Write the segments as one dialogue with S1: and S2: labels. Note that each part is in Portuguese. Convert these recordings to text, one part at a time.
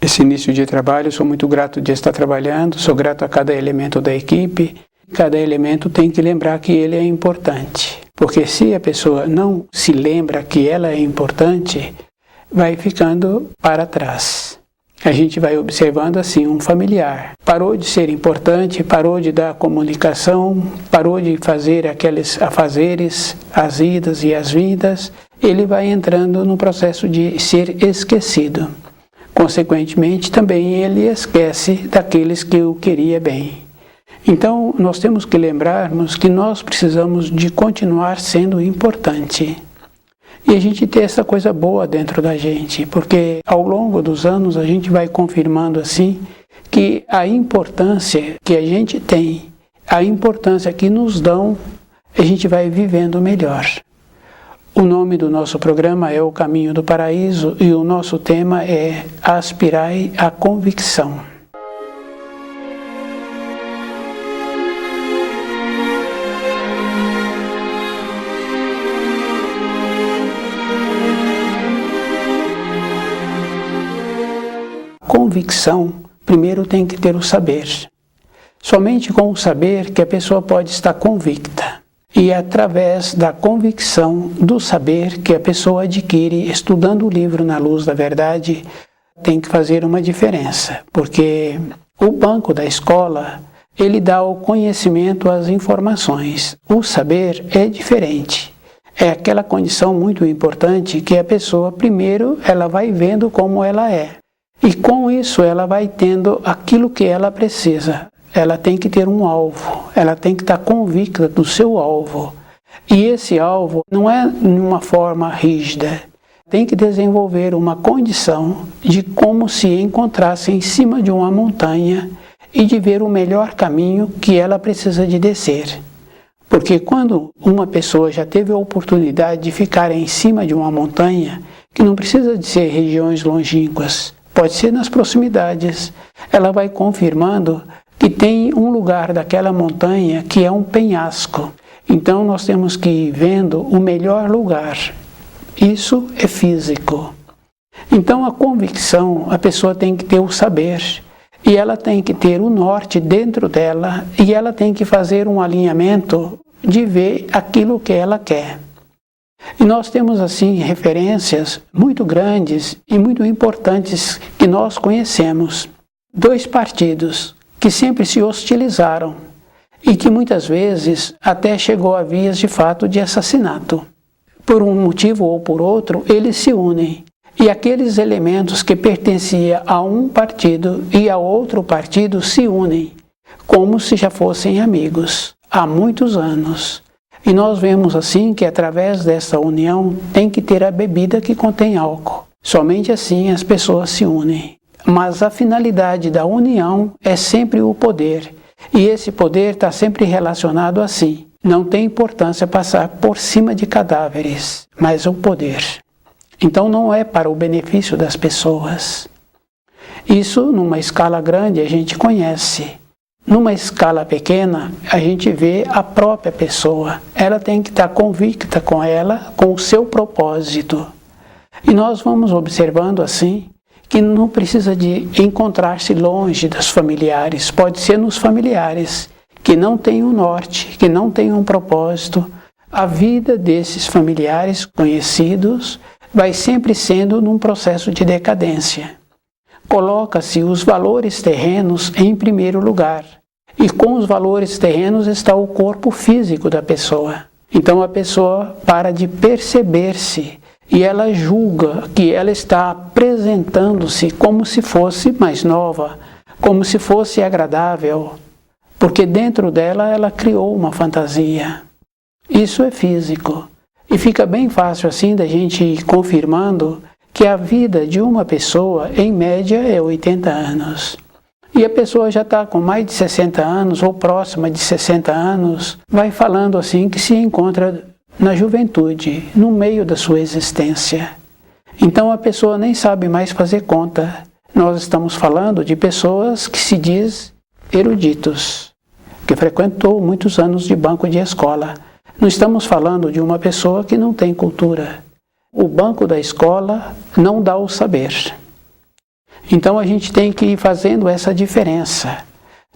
S1: Esse início de trabalho, sou muito grato de estar trabalhando, sou grato a cada elemento da equipe. Cada elemento tem que lembrar que ele é importante, porque se a pessoa não se lembra que ela é importante, vai ficando para trás. A gente vai observando assim um familiar. Parou de ser importante, parou de dar comunicação, parou de fazer aqueles afazeres, as idas e as vindas, ele vai entrando no processo de ser esquecido. Consequentemente, também ele esquece daqueles que o queria bem. Então, nós temos que lembrarmos que nós precisamos de continuar sendo importante. E a gente ter essa coisa boa dentro da gente, porque ao longo dos anos a gente vai confirmando assim que a importância que a gente tem, a importância que nos dão, a gente vai vivendo melhor. O nome do nosso programa é O Caminho do Paraíso e o nosso tema é Aspirai à Convicção. Convicção, primeiro tem que ter o saber. Somente com o saber que a pessoa pode estar convicta. E é através da convicção, do saber que a pessoa adquire estudando o livro Na Luz da Verdade, tem que fazer uma diferença. Porque o banco da escola, ele dá o conhecimento às informações. O saber é diferente. É aquela condição muito importante que a pessoa, primeiro, ela vai vendo como ela é. E com isso ela vai tendo aquilo que ela precisa. Ela tem que ter um alvo, ela tem que estar convicta do seu alvo. E esse alvo não é de uma forma rígida. Tem que desenvolver uma condição de como se encontrasse em cima de uma montanha e de ver o melhor caminho que ela precisa de descer. Porque quando uma pessoa já teve a oportunidade de ficar em cima de uma montanha, que não precisa de ser regiões longínquas, pode ser nas proximidades, ela vai confirmando que tem um lugar daquela montanha que é um penhasco. Então nós temos que ir vendo o melhor lugar. Isso é físico. Então a convicção, a pessoa tem que ter o saber. E ela tem que ter o norte dentro dela. E ela tem que fazer um alinhamento de ver aquilo que ela quer. E nós temos assim referências muito grandes e muito importantes que nós conhecemos. 2 partidos que sempre se hostilizaram e que muitas vezes até chegou a vias de fato de assassinato. Por um motivo ou por outro, eles se unem. E aqueles elementos que pertenciam a um partido e a outro partido se unem, como se já fossem amigos, há muitos anos. E nós vemos assim que através dessa união tem que ter a bebida que contém álcool. Somente assim as pessoas se unem. Mas a finalidade da união é sempre o poder. E esse poder está sempre relacionado assim. Não tem importância passar por cima de cadáveres, mas o poder. Então não é para o benefício das pessoas. Isso numa escala grande a gente conhece. Numa escala pequena, a gente vê a própria pessoa. Ela tem que estar convicta com ela, com o seu propósito. E nós vamos observando assim, que não precisa de encontrar-se longe dos familiares. Pode ser nos familiares, que não têm um norte, que não têm um propósito. A vida desses familiares conhecidos vai sempre sendo num processo de decadência. Coloca-se os valores terrenos em primeiro lugar. E com os valores terrenos está o corpo físico da pessoa. Então a pessoa para de perceber-se e ela julga que ela está apresentando-se como se fosse mais nova, como se fosse agradável, porque dentro dela ela criou uma fantasia. Isso é físico. E fica bem fácil assim da gente ir confirmando que a vida de uma pessoa, em média, é 80 anos. E a pessoa já está com mais de 60 anos ou próxima de 60 anos, vai falando assim que se encontra na juventude, no meio da sua existência. Então a pessoa nem sabe mais fazer conta. Nós estamos falando de pessoas que se diz eruditos, que frequentou muitos anos de banco de escola. Não estamos falando de uma pessoa que não tem cultura. O banco da escola não dá o saber. Então a gente tem que ir fazendo essa diferença.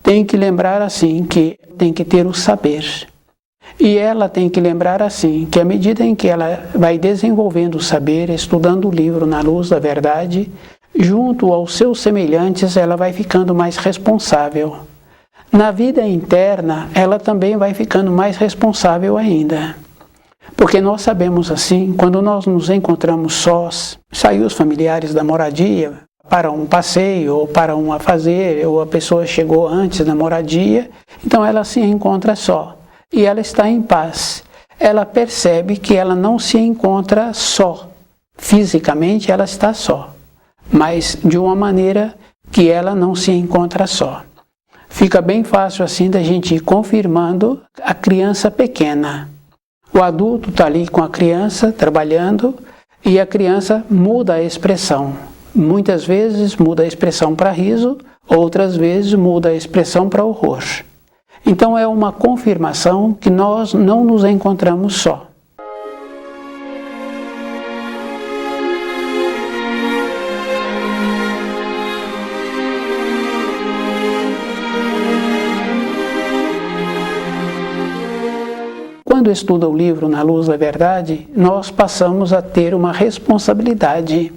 S1: Tem que lembrar assim que tem que ter o saber. E ela tem que lembrar assim que à medida em que ela vai desenvolvendo o saber, estudando o livro na luz da verdade, junto aos seus semelhantes ela vai ficando mais responsável. Na vida interna ela também vai ficando mais responsável ainda. Porque nós sabemos assim, quando nós nos encontramos sós, saiu os familiares da moradia para um passeio ou para um afazer, ou a pessoa chegou antes da moradia, então ela se encontra só. E ela está em paz. Ela percebe que ela não se encontra só. Fisicamente ela está só, mas de uma maneira que ela não se encontra só. Fica bem fácil assim da gente ir confirmando a criança pequena. O adulto está ali com a criança trabalhando e a criança muda a expressão. Muitas vezes muda a expressão para riso, outras vezes muda a expressão para horror. Então é uma confirmação que nós não nos encontramos só. Quando estuda o livro Na Luz da Verdade, nós passamos a ter uma responsabilidade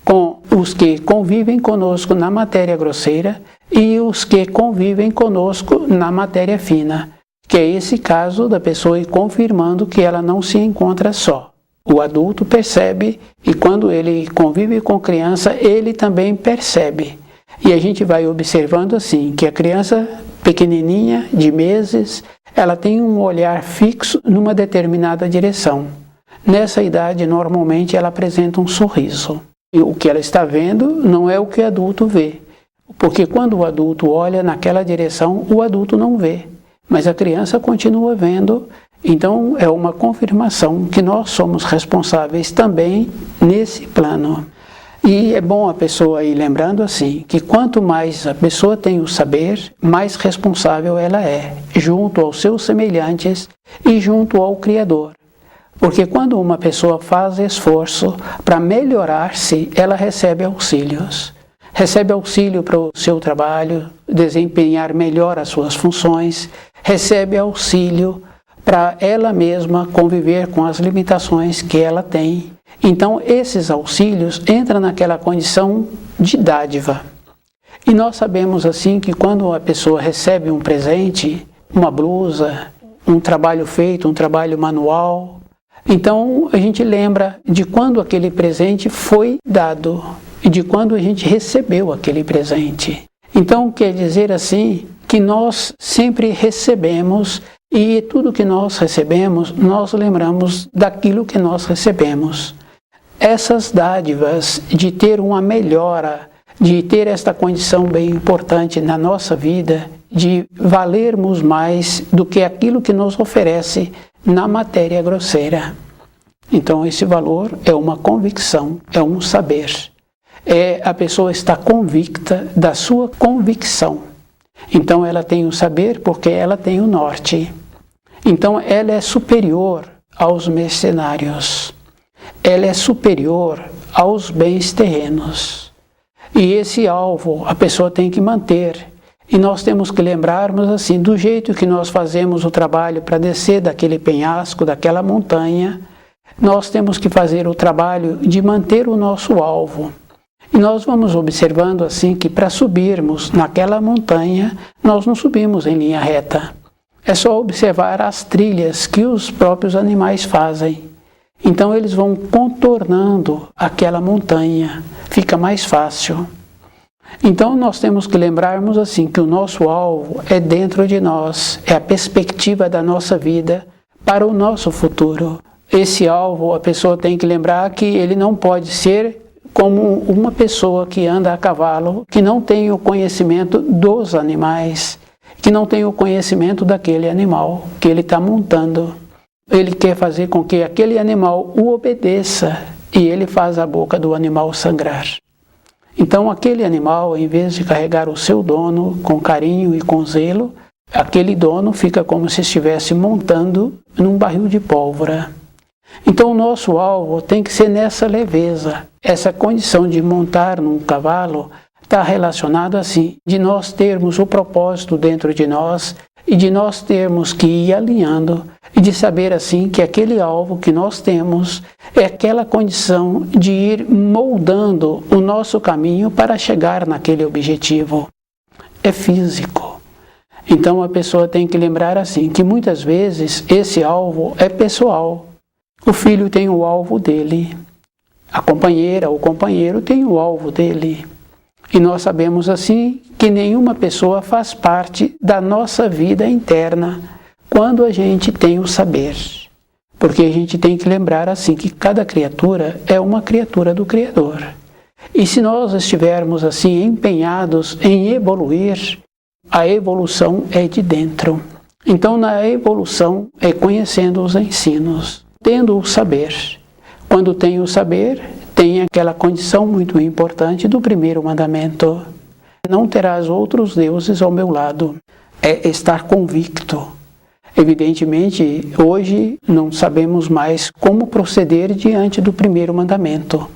S1: com os que convivem conosco na matéria grosseira e os que convivem conosco na matéria fina, que é esse caso da pessoa ir confirmando que ela não se encontra só. O adulto percebe e quando ele convive com criança, ele também percebe. E a gente vai observando assim, que a criança pequenininha, de meses, ela tem um olhar fixo numa determinada direção. Nessa idade, normalmente, ela apresenta um sorriso. E o que ela está vendo não é o que o adulto vê. Porque quando o adulto olha naquela direção, o adulto não vê. Mas a criança continua vendo. Então é uma confirmação que nós somos responsáveis também nesse plano. E é bom a pessoa ir lembrando assim, que quanto mais a pessoa tem o saber, mais responsável ela é, junto aos seus semelhantes e junto ao Criador. Porque quando uma pessoa faz esforço para melhorar-se, ela recebe auxílios. Recebe auxílio para o seu trabalho, desempenhar melhor as suas funções, recebe auxílio para ela mesma conviver com as limitações que ela tem. Então, esses auxílios entram naquela condição de dádiva. E nós sabemos assim que quando a pessoa recebe um presente, uma blusa, um trabalho feito, um trabalho manual, então a gente lembra de quando aquele presente foi dado e de quando a gente recebeu aquele presente. Então quer dizer assim que nós sempre recebemos e tudo que nós recebemos, nós lembramos daquilo que nós recebemos. Essas dádivas de ter uma melhora, de ter esta condição bem importante na nossa vida, de valermos mais do que aquilo que nos oferece na matéria grosseira. Então esse valor é uma convicção, é um saber. A pessoa está convicta da sua convicção. Então ela tem o saber porque ela tem o norte. Então ela é superior aos mercenários. Ela é superior aos bens terrenos. E esse alvo a pessoa tem que manter. E nós temos que lembrarmos assim, do jeito que nós fazemos o trabalho para descer daquele penhasco, daquela montanha, nós temos que fazer o trabalho de manter o nosso alvo. E nós vamos observando assim que para subirmos naquela montanha, nós não subimos em linha reta. É só observar as trilhas que os próprios animais fazem. Então eles vão contornando aquela montanha, fica mais fácil. Então nós temos que lembrarmos assim que o nosso alvo é dentro de nós, é a perspectiva da nossa vida para o nosso futuro. esse alvo, a pessoa tem que lembrar que ele não pode ser como uma pessoa que anda a cavalo, que não tem o conhecimento dos animais, que não tem o conhecimento daquele animal que ele está montando. Ele quer fazer com que aquele animal o obedeça e ele faz a boca do animal sangrar. Então aquele animal, em vez de carregar o seu dono com carinho e com zelo, aquele dono fica como se estivesse montando num barril de pólvora. Então o nosso alvo tem que ser nessa leveza. Essa condição de montar num cavalo está relacionado assim, de nós termos o propósito dentro de nós e de nós termos que ir alinhando e de saber assim que aquele alvo que nós temos é aquela condição de ir moldando o nosso caminho para chegar naquele objetivo. É físico. Então a pessoa tem que lembrar assim, que muitas vezes esse alvo é pessoal. O filho tem o alvo dele, a companheira, o companheiro tem o alvo dele. E nós sabemos assim que nenhuma pessoa faz parte da nossa vida interna quando a gente tem o saber. Porque a gente tem que lembrar assim que cada criatura é uma criatura do Criador. E se nós estivermos assim empenhados em evoluir, a evolução é de dentro. Então na evolução é conhecendo os ensinos, tendo o saber. Quando tem o saber, tem aquela condição muito importante do primeiro mandamento. Não terás outros deuses ao meu lado. É estar convicto. Evidentemente, hoje não sabemos mais como proceder diante do primeiro mandamento,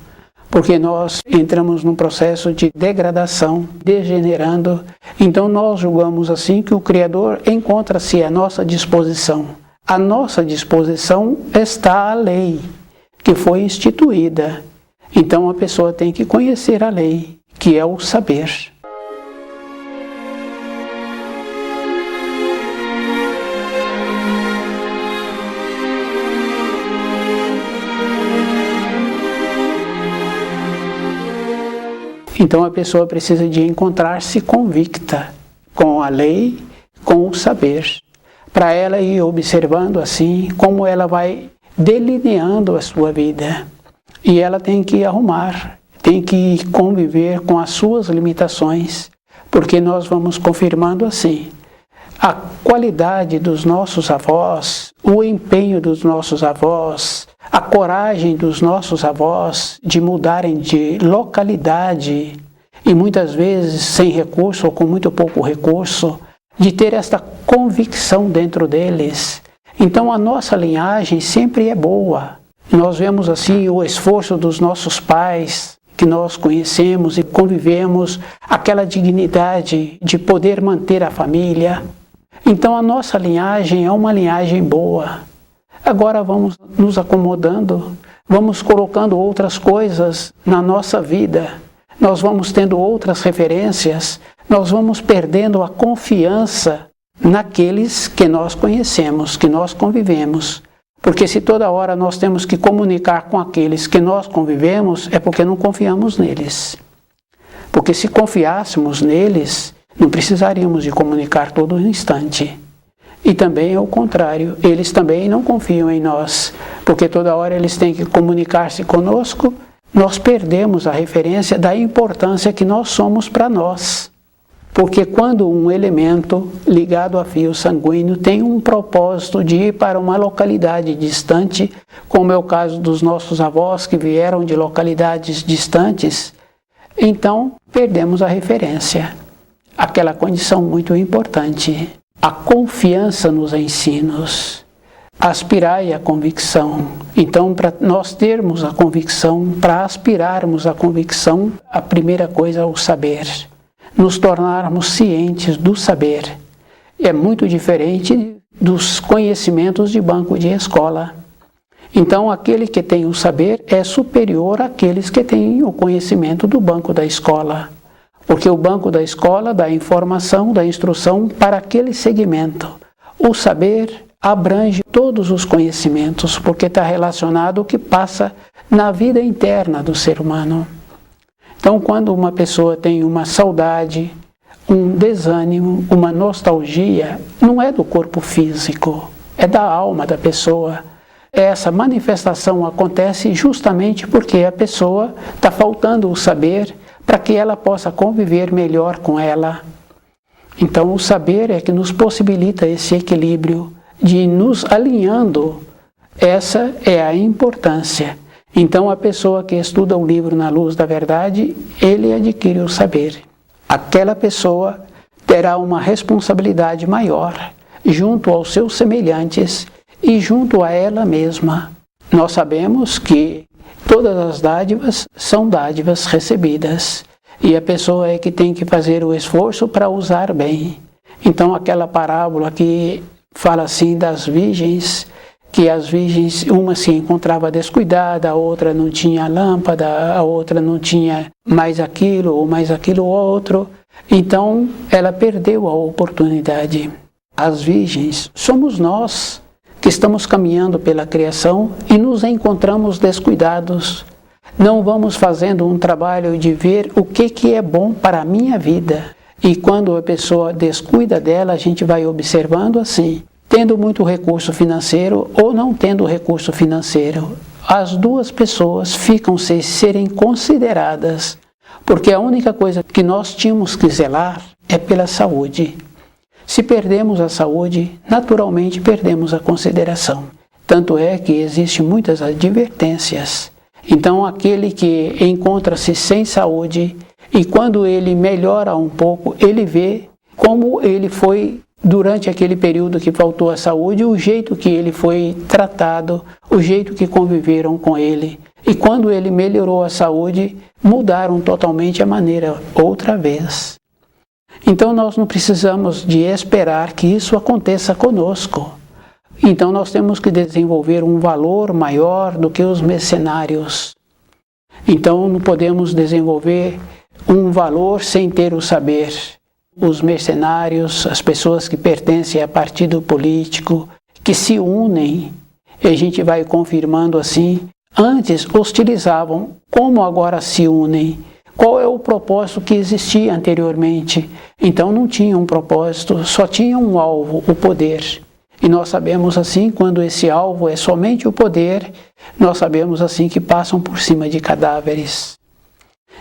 S1: porque nós entramos num processo de degradação, degenerando. Então nós julgamos assim que o Criador encontra-se à nossa disposição. À nossa disposição está a lei, que foi instituída. Então a pessoa tem que conhecer a lei, que é o saber. Então a pessoa precisa de encontrar-se convicta com a lei, com o saber, para ela ir observando assim como ela vai delineando a sua vida. E ela tem que arrumar, tem que conviver com as suas limitações, porque nós vamos confirmando assim a qualidade dos nossos avós, o empenho dos nossos avós, a coragem dos nossos avós de mudarem de localidade e muitas vezes sem recurso ou com muito pouco recurso, de ter esta convicção dentro deles. Então a nossa linhagem sempre é boa. Nós vemos assim o esforço dos nossos pais, que nós conhecemos e convivemos, aquela dignidade de poder manter a família. Então a nossa linhagem é uma linhagem boa. Agora vamos nos acomodando, vamos colocando outras coisas na nossa vida, nós vamos tendo outras referências, nós vamos perdendo a confiança naqueles que nós conhecemos, que nós convivemos. Porque se toda hora nós temos que comunicar com aqueles que nós convivemos, é porque não confiamos neles. Porque se confiássemos neles, não precisaríamos de comunicar todo instante. E também ao contrário, eles também não confiam em nós, porque toda hora eles têm que comunicar-se conosco, nós perdemos a referência da importância que nós somos para nós. Porque quando um elemento ligado a fio sanguíneo tem um propósito de ir para uma localidade distante, como é o caso dos nossos avós que vieram de localidades distantes, então perdemos a referência, aquela condição muito importante. A confiança nos ensinos, aspirai à convicção. Então, para nós termos a convicção, para aspirarmos à convicção, a primeira coisa é o saber. Nos tornarmos cientes do saber. É muito diferente dos conhecimentos de banco de escola. Então, aquele que tem o saber é superior àqueles que têm o conhecimento do banco da escola. Porque o banco da escola dá informação, dá instrução para aquele segmento. O saber abrange todos os conhecimentos, porque está relacionado ao que passa na vida interna do ser humano. Então, quando uma pessoa tem uma saudade, um desânimo, uma nostalgia, não é do corpo físico, é da alma da pessoa. essa manifestação acontece justamente porque a pessoa está faltando o saber para que ela possa conviver melhor com ela. Então o saber é que nos possibilita esse equilíbrio de nos alinhando. Essa é a importância. Então a pessoa que estuda o livro na luz da verdade, ele adquire o saber. Aquela pessoa terá uma responsabilidade maior junto aos seus semelhantes e junto a ela mesma. Nós sabemos que todas as dádivas são dádivas recebidas e a pessoa é que tem que fazer o esforço para usar bem. Então aquela parábola que fala assim das virgens, que as virgens, uma se encontrava descuidada, a outra não tinha lâmpada, a outra não tinha mais aquilo ou mais aquilo outro, então ela perdeu a oportunidade. As virgens somos nós que estamos caminhando pela criação e nos encontramos descuidados. Não vamos fazendo um trabalho de ver o que é bom para a minha vida. E quando a pessoa descuida dela, a gente vai observando assim, tendo muito recurso financeiro ou não tendo recurso financeiro. As duas pessoas ficam sem serem consideradas, porque a única coisa que nós tínhamos que zelar é pela saúde. Se perdemos a saúde, naturalmente perdemos a consideração. Tanto é que existem muitas advertências. Então aquele que encontra-se sem saúde e quando ele melhora um pouco, ele vê como ele foi durante aquele período que faltou a saúde, o jeito que ele foi tratado, o jeito que conviveram com ele. E quando ele melhorou a saúde, mudaram totalmente a maneira outra vez. Então nós não precisamos de esperar que isso aconteça conosco. Então nós temos que desenvolver um valor maior do que os mercenários. Então não podemos desenvolver um valor sem ter o saber. Os mercenários, as pessoas que pertencem a partido político, que se unem, e a gente vai confirmando assim, antes hostilizavam, como agora se unem? Qual é o propósito que existia anteriormente? Então não tinha um propósito, só tinha um alvo, o poder. E nós sabemos assim, quando esse alvo é somente o poder, nós sabemos assim que passam por cima de cadáveres.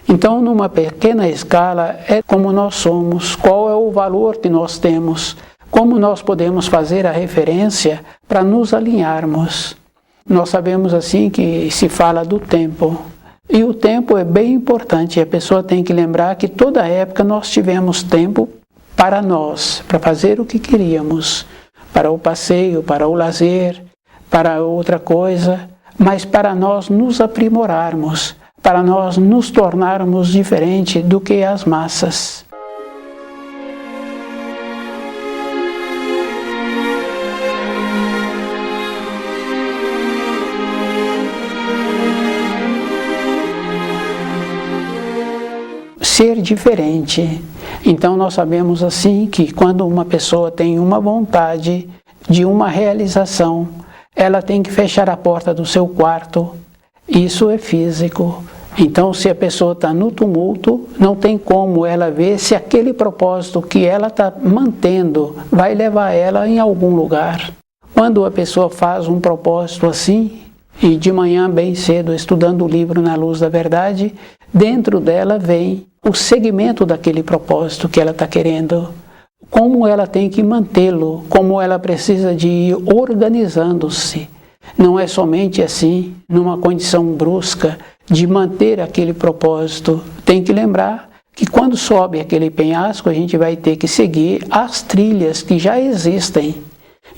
S1: Então, numa pequena escala, é como nós somos, qual é o valor que nós temos, como nós podemos fazer a referência para nos alinharmos. Nós sabemos assim que se fala do tempo. E o tempo é bem importante, a pessoa tem que lembrar que toda época nós tivemos tempo para nós, para fazer o que queríamos, para o passeio, para o lazer, para outra coisa, mas para nós nos aprimorarmos, para nós nos tornarmos diferente do que as massas. Ser diferente. Então nós sabemos assim que quando uma pessoa tem uma vontade de uma realização, ela tem que fechar a porta do seu quarto. Isso é físico. Então se a pessoa está no tumulto, não tem como ela ver se aquele propósito que ela está mantendo vai levar ela em algum lugar. Quando a pessoa faz um propósito assim, e de manhã bem cedo estudando o livro Na Luz da Verdade, dentro dela vem o segmento daquele propósito que ela está querendo, como ela tem que mantê-lo, como ela precisa de ir organizando-se. Não é somente assim, numa condição brusca, de manter aquele propósito. Tem que lembrar que quando sobe aquele penhasco, a gente vai ter que seguir as trilhas que já existem.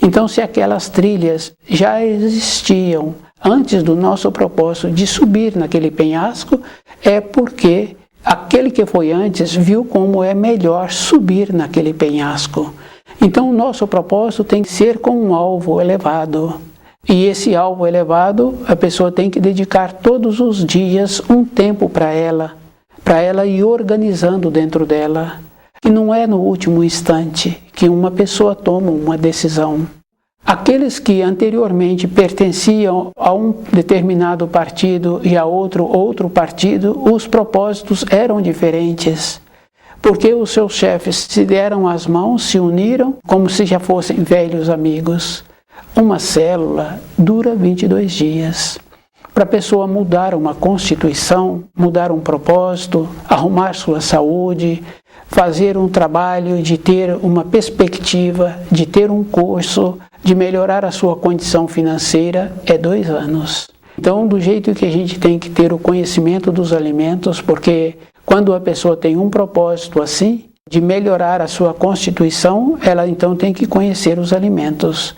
S1: Então, se aquelas trilhas já existiam antes do nosso propósito de subir naquele penhasco, é porque aquele que foi antes viu como é melhor subir naquele penhasco. Então o nosso propósito tem que ser com um alvo elevado. E esse alvo elevado, a pessoa tem que dedicar todos os dias um tempo para ela ir organizando dentro dela. E não é no último instante que uma pessoa toma uma decisão. Aqueles que anteriormente pertenciam a um determinado partido e a outro partido, os propósitos eram diferentes, porque os seus chefes se deram as mãos, se uniram como se já fossem velhos amigos. uma célula dura 22 dias. Para a pessoa mudar uma constituição, mudar um propósito, arrumar sua saúde, fazer um trabalho de ter uma perspectiva, de ter um curso, de melhorar a sua condição financeira, é 2 anos. Então, do jeito que a gente tem que ter o conhecimento dos alimentos, porque quando a pessoa tem um propósito assim, de melhorar a sua constituição, ela então tem que conhecer os alimentos.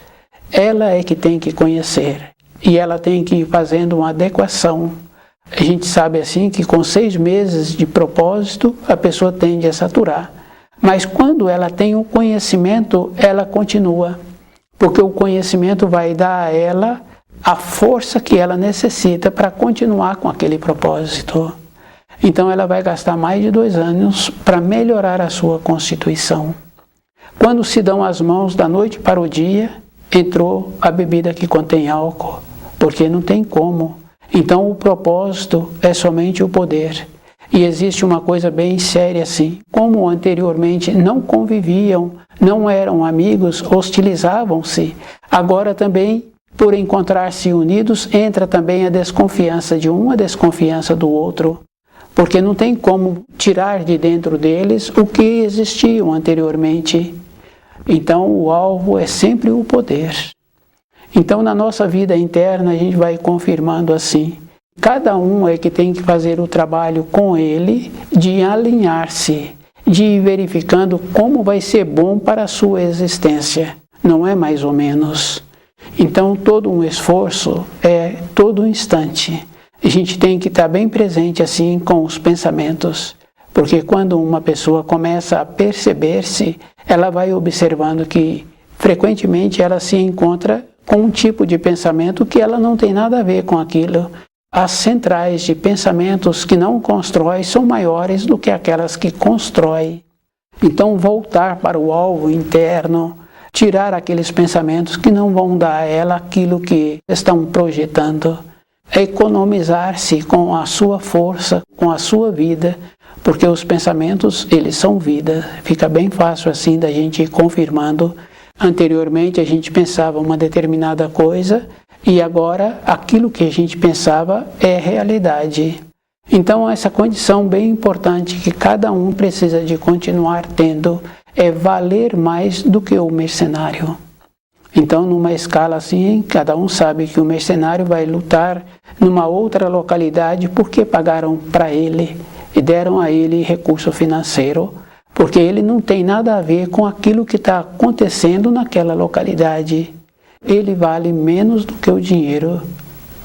S1: Ela é que tem que conhecer. E ela tem que ir fazendo uma adequação. A gente sabe assim que com 6 meses de propósito, a pessoa tende a saturar. Mas quando ela tem o conhecimento, ela continua. Porque o conhecimento vai dar a ela a força que ela necessita para continuar com aquele propósito. Então ela vai gastar mais de 2 anos para melhorar a sua constituição. Quando se dão as mãos da noite para o dia, entrou a bebida que contém álcool, porque não tem como. Então o propósito é somente o poder. E existe uma coisa bem séria assim, como anteriormente não conviviam, não eram amigos, hostilizavam-se, agora também, por encontrar-se unidos, entra também a desconfiança de um, a desconfiança do outro, porque não tem como tirar de dentro deles o que existiam anteriormente. Então o alvo é sempre o poder. Então na nossa vida interna a gente vai confirmando assim, cada um é que tem que fazer o trabalho com ele de alinhar-se, de ir verificando como vai ser bom para a sua existência, não é mais ou menos. Então todo um esforço é todo instante. A gente tem que estar bem presente assim com os pensamentos, porque quando uma pessoa começa a perceber-se, ela vai observando que frequentemente ela se encontra com um tipo de pensamento que ela não tem nada a ver com aquilo. As centrais de pensamentos que não constrói são maiores do que aquelas que constrói. Então voltar para o alvo interno, tirar aqueles pensamentos que não vão dar a ela aquilo que estão projetando, economizar-se com a sua força, com a sua vida, porque os pensamentos, eles são vida. Fica bem fácil assim da gente ir confirmando. Anteriormente a gente pensava uma determinada coisa e agora aquilo que a gente pensava é realidade. Então essa condição bem importante que cada um precisa de continuar tendo é valer mais do que o mercenário. Então numa escala assim, cada um sabe que o mercenário vai lutar numa outra localidade porque pagaram para ele e deram a ele recurso financeiro, porque ele não tem nada a ver com aquilo que está acontecendo naquela localidade. Ele vale menos do que o dinheiro.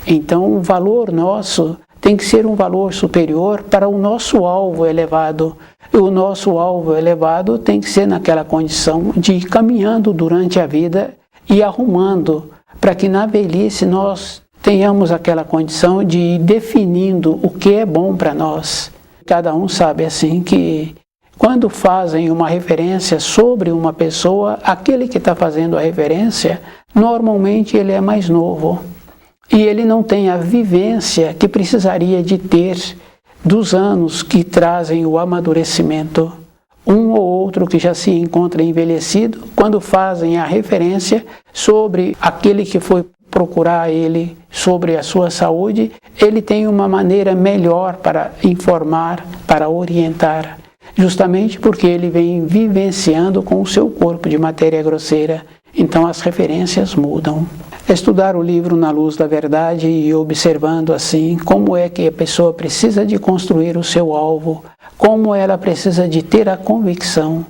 S1: Então o valor nosso tem que ser um valor superior para o nosso alvo elevado. E o nosso alvo elevado tem que ser naquela condição de ir caminhando durante a vida e arrumando, para que na velhice nós tenhamos aquela condição de ir definindo o que é bom para nós. Cada um sabe assim que quando fazem uma referência sobre uma pessoa, aquele que está fazendo a referência, normalmente ele é mais novo. E ele não tem a vivência que precisaria de ter dos anos que trazem o amadurecimento. Um ou outro que já se encontra envelhecido, quando fazem a referência sobre aquele que foi procurar ele, sobre a sua saúde, ele tem uma maneira melhor para informar, para orientar. Justamente porque ele vem vivenciando com o seu corpo de matéria grosseira. Então as referências mudam. Estudar o livro na luz da verdade e observando assim como é que a pessoa precisa de construir o seu alvo, como ela precisa de ter a convicção.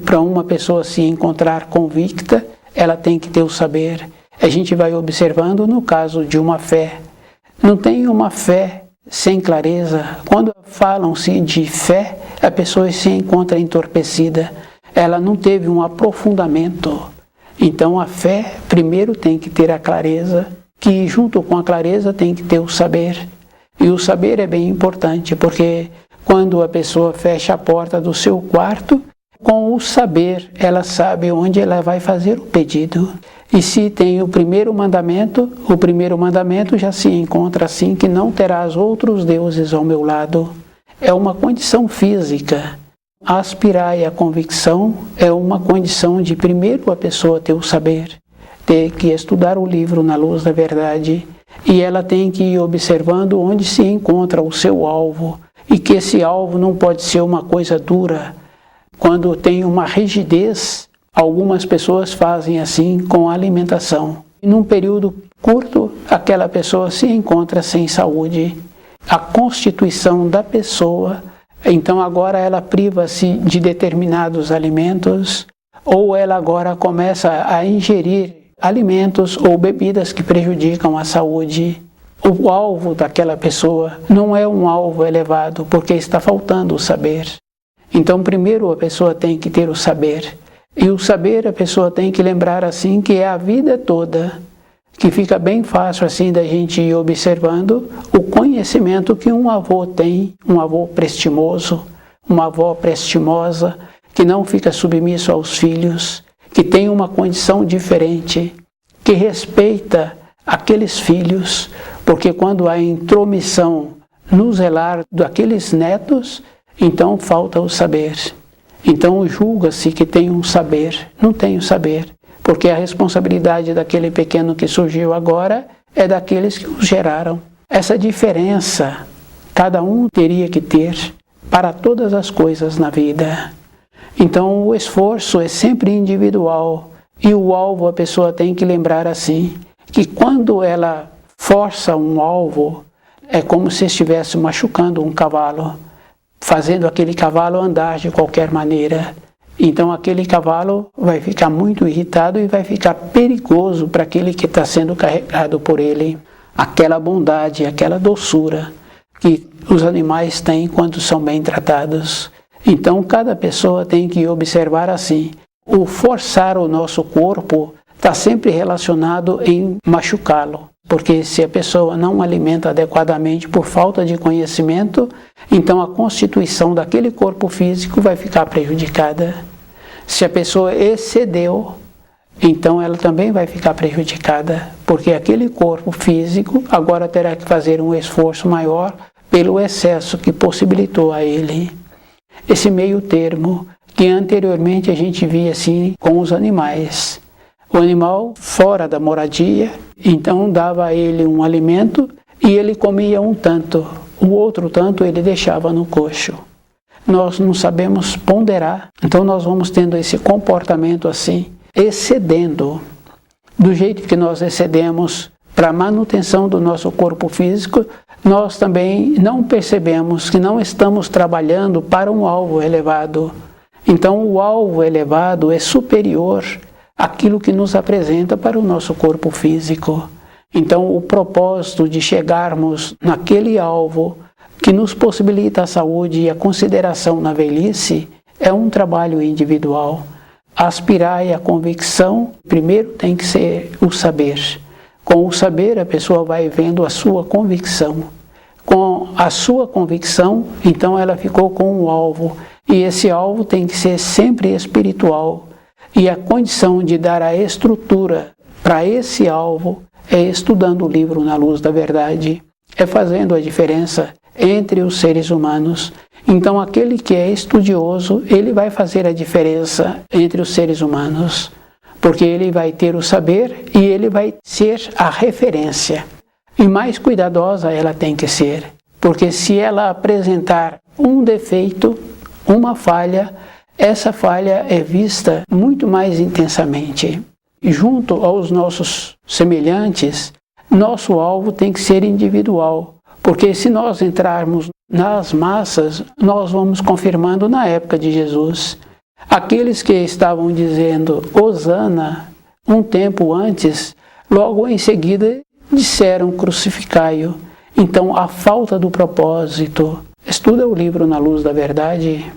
S1: Para uma pessoa se encontrar convicta, ela tem que ter o saber. A gente vai observando no caso de uma fé. Não tem uma fé sem clareza. Quando falam-se de fé, a pessoa se encontra entorpecida. Ela não teve um aprofundamento. Então a fé primeiro tem que ter a clareza, que junto com a clareza tem que ter o saber. E o saber é bem importante, porque quando a pessoa fecha a porta do seu quarto, com o saber, ela sabe onde ela vai fazer o pedido. E se tem o primeiro mandamento já se encontra assim, que não terás outros deuses ao meu lado. É uma condição física. Aspirar à convicção é uma condição de primeiro a pessoa ter o saber, ter que estudar o livro na luz da verdade, e ela tem que ir observando onde se encontra o seu alvo, e que esse alvo não pode ser uma coisa dura. Quando tem uma rigidez, algumas pessoas fazem assim com a alimentação. E num período curto, aquela pessoa se encontra sem saúde. A constituição da pessoa, então agora ela priva-se de determinados alimentos, ou ela agora começa a ingerir alimentos ou bebidas que prejudicam a saúde. O alvo daquela pessoa não é um alvo elevado, porque está faltando o saber. Então primeiro a pessoa tem que ter o saber. E o saber a pessoa tem que lembrar assim que é a vida toda, que fica bem fácil assim da gente ir observando o conhecimento que um avô tem, um avô prestimoso, uma avó prestimosa, que não fica submisso aos filhos, que tem uma condição diferente, que respeita aqueles filhos, porque quando há intromissão no zelar daqueles netos, então falta o saber. Então julga-se que tem um saber, não tem o saber, porque a responsabilidade daquele pequeno que surgiu agora é daqueles que os geraram. Essa diferença cada um teria que ter para todas as coisas na vida. Então o esforço é sempre individual, e o alvo a pessoa tem que lembrar assim, que quando ela força um alvo, é como se estivesse machucando um cavalo, fazendo aquele cavalo andar de qualquer maneira. Então aquele cavalo vai ficar muito irritado e vai ficar perigoso para aquele que está sendo carregado por ele. Aquela bondade, aquela doçura que os animais têm quando são bem tratados. Então cada pessoa tem que observar assim. O forçar o nosso corpo está sempre relacionado em machucá-lo. Porque se a pessoa não alimenta adequadamente por falta de conhecimento, então a constituição daquele corpo físico vai ficar prejudicada. Se a pessoa excedeu, então ela também vai ficar prejudicada, porque aquele corpo físico agora terá que fazer um esforço maior pelo excesso que possibilitou a ele. Esse meio termo que anteriormente a gente via assim com os animais. O animal fora da moradia, então dava a ele um alimento e ele comia um tanto, o outro tanto ele deixava no coxo. Nós não sabemos ponderar, então nós vamos tendo esse comportamento assim, excedendo. Do jeito que nós excedemos para a manutenção do nosso corpo físico, nós também não percebemos que não estamos trabalhando para um alvo elevado. Então o alvo elevado é superior àquilo que nos apresenta para o nosso corpo físico. Então o propósito de chegarmos naquele alvo que nos possibilita a saúde e a consideração na velhice é um trabalho individual. Aspirar à convicção, primeiro tem que ser o saber. Com o saber a pessoa vai vendo a sua convicção. Com a sua convicção, então ela ficou com um alvo. E esse alvo tem que ser sempre espiritual. E a condição de dar a estrutura para esse alvo é estudando o livro na luz da verdade, é fazendo a diferença entre os seres humanos. Então aquele que é estudioso, ele vai fazer a diferença entre os seres humanos, porque ele vai ter o saber e ele vai ser a referência. E mais cuidadosa ela tem que ser, porque se ela apresentar um defeito, uma falha, essa falha é vista muito mais intensamente. Junto aos nossos semelhantes, nosso alvo tem que ser individual, porque se nós entrarmos nas massas, nós vamos confirmando na época de Jesus. Aqueles que estavam dizendo Hosana um tempo antes, logo em seguida disseram crucificai-o. Então a falta do propósito. Estuda o livro na luz da verdade.